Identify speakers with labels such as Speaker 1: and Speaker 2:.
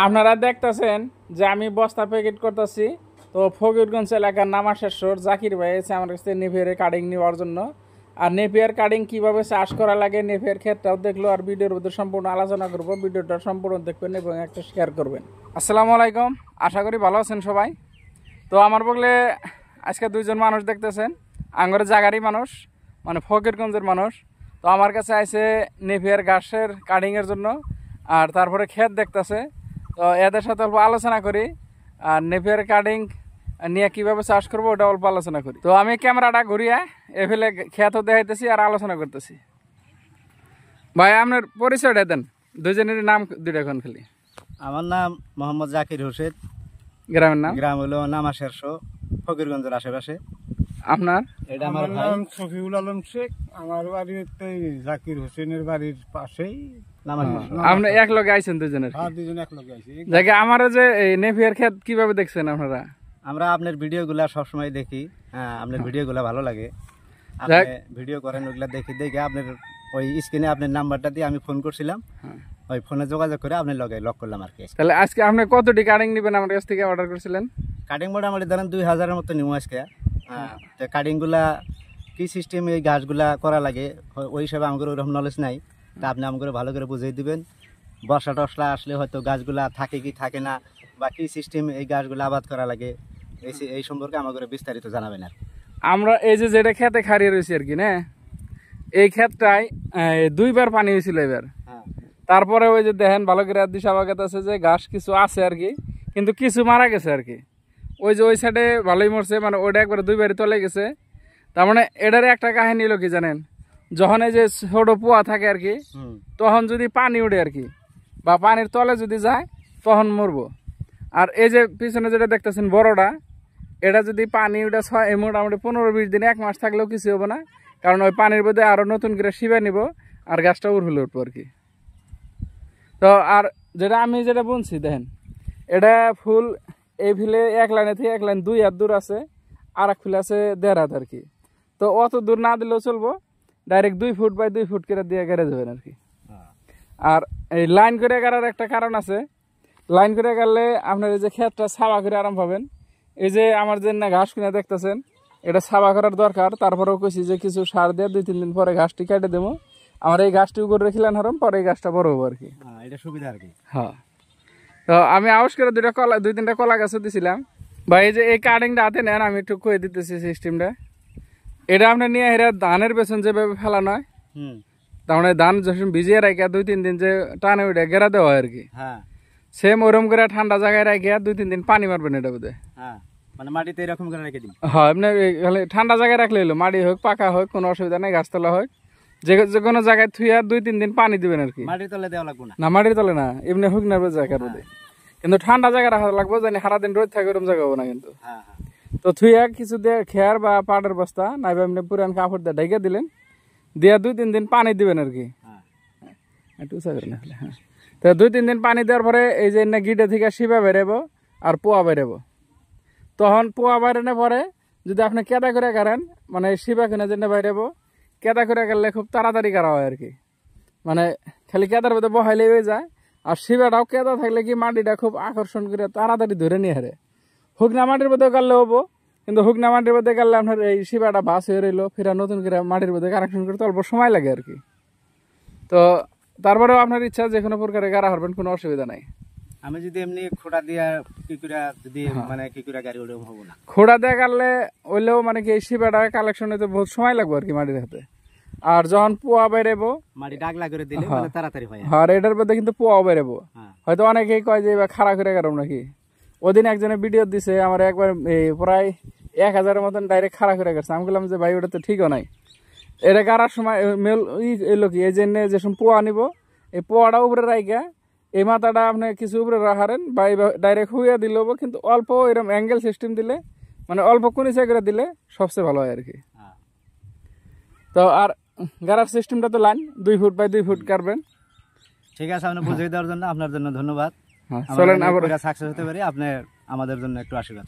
Speaker 1: আপনারা দেখতেছেন যে আমি বস্তা প্যাকেট করতেছি। তো ফকিরগঞ্জ এলাকার নামাশেশ্বর জাকির ভাই এসে আমার কাছে নেপিয়ারের কাটিং নেওয়ার জন্য। আর নেপিয়ার কাটিং কীভাবে চাষ করা লাগে নেপিয়ার ক্ষেত্রেও দেখলো, আর ভিডিওর মধ্যে সম্পূর্ণ আলোচনা করবো। ভিডিওটা সম্পূর্ণ দেখবেন এবং একটা শেয়ার করবেন। আসসালামু আলাইকুম, আশা করি ভালো আছেন সবাই। তো আমার বগলে আজকে দুইজন মানুষ দেখতেছেন, আঙ্গরের জায়গারই মানুষ, মানে ফকিরগঞ্জের মানুষ। তো আমার কাছে আইসে নেপিয়ার ঘাসের কাটিংয়ের জন্য, আর তারপরে ক্ষেত দেখতেছে। তো এদের সাথে অল্প আলোচনা করি, আর নেপিয়ার কাটিং নিয়ে কীভাবে চাষ করবো ওটা অল্প আলোচনা করি। তো আমি ক্যামেরাটা ঘুরিয়ে এফেলে ক্ষেতও দেখাইতেছি আর আলোচনা করতেছি। ভাই আপনার পরিচয়টা দেন, দুজনের নাম দুইটা এখন খালি।
Speaker 2: আমার নাম মোহাম্মদ জাকির হোসেন।
Speaker 1: গ্রামের নাম?
Speaker 2: গ্রাম হলো নামাশেরশো, ফকিরগঞ্জের আশেপাশে।
Speaker 1: আপনার?
Speaker 2: এটা আমার নাম
Speaker 3: শফিউল আলম শেখ। আমার বাড়ি জাকির হোসেনের বাড়ির পাশেই।
Speaker 1: আপনি এক লগে আইছেন দুজনের?
Speaker 3: হ্যাঁ, দুজন এক লগে আইছি।
Speaker 1: জায়গা আমার যে এই নেপিয়ার ক্ষেত কিভাবে দেখছেন আপনারা?
Speaker 2: আমরা আপনার ভিডিওগুলা সবসময় দেখি। হ্যাঁ, আপনার ভিডিওগুলা ভালো লাগে। ভিডিও করেন ওগুলা দেখি দেখে আপনার ওই স্ক্রিনে আপনার নাম্বারটা দিয়ে আমি ফোন করছিলাম। ওই ফোনে যোগাযোগ করে আপনার লগে লক করলাম আর কি।
Speaker 1: তাহলে আজকে আপনি কতটি কাটিং নেবেন আমার কাছ থেকে অর্ডার করেছিলেন?
Speaker 2: কাটিং মোটামুটি ধরেন 2000-এর মতো নিব আজকে। হ্যাঁ, তো কাটিংগুলা কি সিস্টেম এই গাছগুলা করা লাগে ওই হিসাবে আমাদের ওইরকম নলেজ নাই। তা আপনি আমাকে ভালো করে বুঝিয়ে দিবেন। বর্ষা টসলা আসলে হয়তো গাছগুলা থাকে কি থাকে না, বা কি সিস্টেম এই গাছগুলো আবাদ করা লাগে এই সম্পর্কে আমাকে বিস্তারিত জানাবেন আর।
Speaker 1: আমরা এই যে যেটা খেতে খারিয়ে রয়েছি আর কি না, এই ক্ষেতটায় 2বার পানি হয়েছিল এবার। তারপরে ওই যে দেখেন ভালো করে দিশাবাগাত আছে যে ঘাস কিছু আছে আর কি, কিন্তু কিছু মারা গেছে আর কি। ওই যে ওই সাইডে ভালোই মরছে, মানে ওইটা একবারে 2বারই তলে গেছে। তার মানে এটার একটা কাহিনী হলো কি জানেন, যখন এই যে ছোট পোয়া থাকে আর কি, তখন যদি পানি উঠে আর কি, বা পানির তলে যদি যায় তখন মরবো। আর এই যে পিছনে যেটা দেখতেছেন বড়টা, এটা যদি পানি উঠে মোটামুটি 15-20 দিন 1 মাস থাকলেও কিছু হবে না, কারণ ওই পানির মধ্যে আরো নতুন করে শিবা নিব আর গাছটা উড়লে উঠবো আর কি। তো আর যেটা আমি যেটা বলছি দেখেন, এটা ফুল এই ফিলে 1 লাইনে থেকে 1 লাইন 2 হাত দূর আছে, আর এক ফিলে আছে 1.5 হাত আর কি। তো অত দূর না দিলেও চলবো, ডাইরেক্ট 2 ফুট বাই 2 ফুট করে দিয়ে গেড়ে যাবেন আর কি। আর এই লাইন করে গাড়ার একটা কারণ আছে, লাইন করে গেলে আপনার এই যে ক্ষেতটা ছাবা করে আরাম পাবেন। এই যে আমার যে না ঘাস কিনে দেখতেছেন, এটা ছাবা করার দরকার। তারপরেও কইছি যে কিছু সার দিয়ে 2-3 দিন পরে ঘাসটি কেটে দেবো। আমার এই গাছটি উপরে রেখিলেন হরম, পরে এই গাছটা বড় হবো আর কি।
Speaker 2: এটা সুবিধা আর কি।
Speaker 1: হ্যাঁ, তো আমি আউশ করে 2-3টা কলা গাছও দিছিলাম। বা এই যে এই কাটিংটা হাতে নেন, আমি একটু কয়ে দিতেছি সিস্টেমটা। এটা আপনার নিয়ে এরা ধানের পেছন যেভাবে ফেলানো হয়, তার মানে ধান যখন ভিজিয়ে রাখা 2-3 দিন যে টানে ওইটা গেরা দেওয়া হয় আর কি। সেম ওরম করে ঠান্ডা জায়গায় রাখে 2-3 দিন পানি মারবেন এটা বোধ হয়।
Speaker 2: মানে মাটিতে এরকম করে রেখে দিন।
Speaker 1: হ্যাঁ, এমনি ঠান্ডা জায়গায় রাখলে হলো, মাটি হোক পাকা হোক কোনো অসুবিধা নেই, গাছতলা হোক, যে কোনো জায়গায় থুইয়া 2-3 দিন পানি দিবেন আর কি।
Speaker 2: মাটির তলে দেওয়া লাগবে
Speaker 1: না, মাটির তলে না, এমনি হোক না জায়গার মধ্যে, কিন্তু ঠান্ডা জায়গায় রাখা লাগবে, জানি সারাদিন রোদ থাকে ওরকম জায়গা হবো না কিন্তু। তো থুইয়া কিছু দিয়ে খেয়ার বা পাটের বস্তা নাইবা এমনি পুরান কাপড় দিয়ে ঢেকে দিলেন, দিয়ে 2-3 দিন পানি দিবেন আর কি। একটু না, হ্যাঁ। তো 2-3 দিন পানি দেওয়ার পরে এই যে গিটে থেকে শিবা বেরোবো আর পোয়া বেরোবো। তখন পোয়া বেরোনো পরে যদি আপনি কেদা করে গাড়েন, মানে শিবা কিনে যেটা বেরোবো, কেদা করে গেলে খুব তাড়াতাড়ি গাড়া হয় আর কি। মানে খালি কেদার মধ্যে বহাইলেই হয়ে যায়। আর শিবাটাও কেদা থাকলে কি মাটিটা খুব আকর্ষণ করে তাড়াতাড়ি ধরে নিয়ে হারে। হুকনা মাটির মধ্যে গাড়লে হবো, কিন্তু হুকনা মাটির মধ্যে গাড়লে আপনার এই শিবাটা ভাস হয়ে রইলো, ফেরা নতুন করে মাটির মধ্যে কানেকশন করতে অল্প সময় লাগে আর কি। তো তারপরেও আপনার ইচ্ছা যে কোনো প্রকারে গাড়া হবেন, কোনো অসুবিধা নাই।
Speaker 2: আমি যদি এমনি খোড়া দিয়া কিকুরা যদি মানে কিকুরা গাড়ি ওরকম হবো না,
Speaker 1: খোড়া দিয়ে গাড়লে ওইলেও মানে কি এই শিবাটা কালেকশন হতে বহুত সময় লাগবে আর কি মাটির হাতে। আর যখন পোয়া বেরোবো,
Speaker 2: মাটি ডাগলা করে দিলে মানে তাড়াতাড়ি হয়।
Speaker 1: আর এটার মধ্যে কিন্তু পোয়াও বেরোবো। হয়তো অনেকেই কয় যে এবার খাড়া করে গাড়ব নাকি। ওদিন একজনে ভিডিও দিছে আমার, একবার প্রায় 1000-এর মতন ডাইরেক্ট খাড়া করে গেছে। আমি বললাম যে ভাই ওটা তো ঠিকও নাই, এটা গাড়ার সময় মেল এলো কি এই জন্য যে পোয়া নিব, এই পোয়াটা উপরে রাইগা এই মাথাটা আপনি কিছু উপরে রাখারেন বা ডাইরেক্ট হুইয়া দিলে হবো, কিন্তু অল্প এরকম অ্যাঙ্গেল সিস্টেম দিলে, মানে অল্প কোনিচা করে দিলে সবচেয়ে ভালো হয় আর কি। তো আর গাড়ার সিস্টেমটা তো লাইন 2 ফুট বাই 2 ফুট কাটবেন।
Speaker 2: ঠিক আছে, আপনি বুঝিয়ে দেওয়ার জন্য আপনার জন্য ধন্যবাদ।
Speaker 1: চলেন আবার
Speaker 2: সাকসেস হতে পারি, আপনি আমাদের জন্য একটু আশীর্বাদ।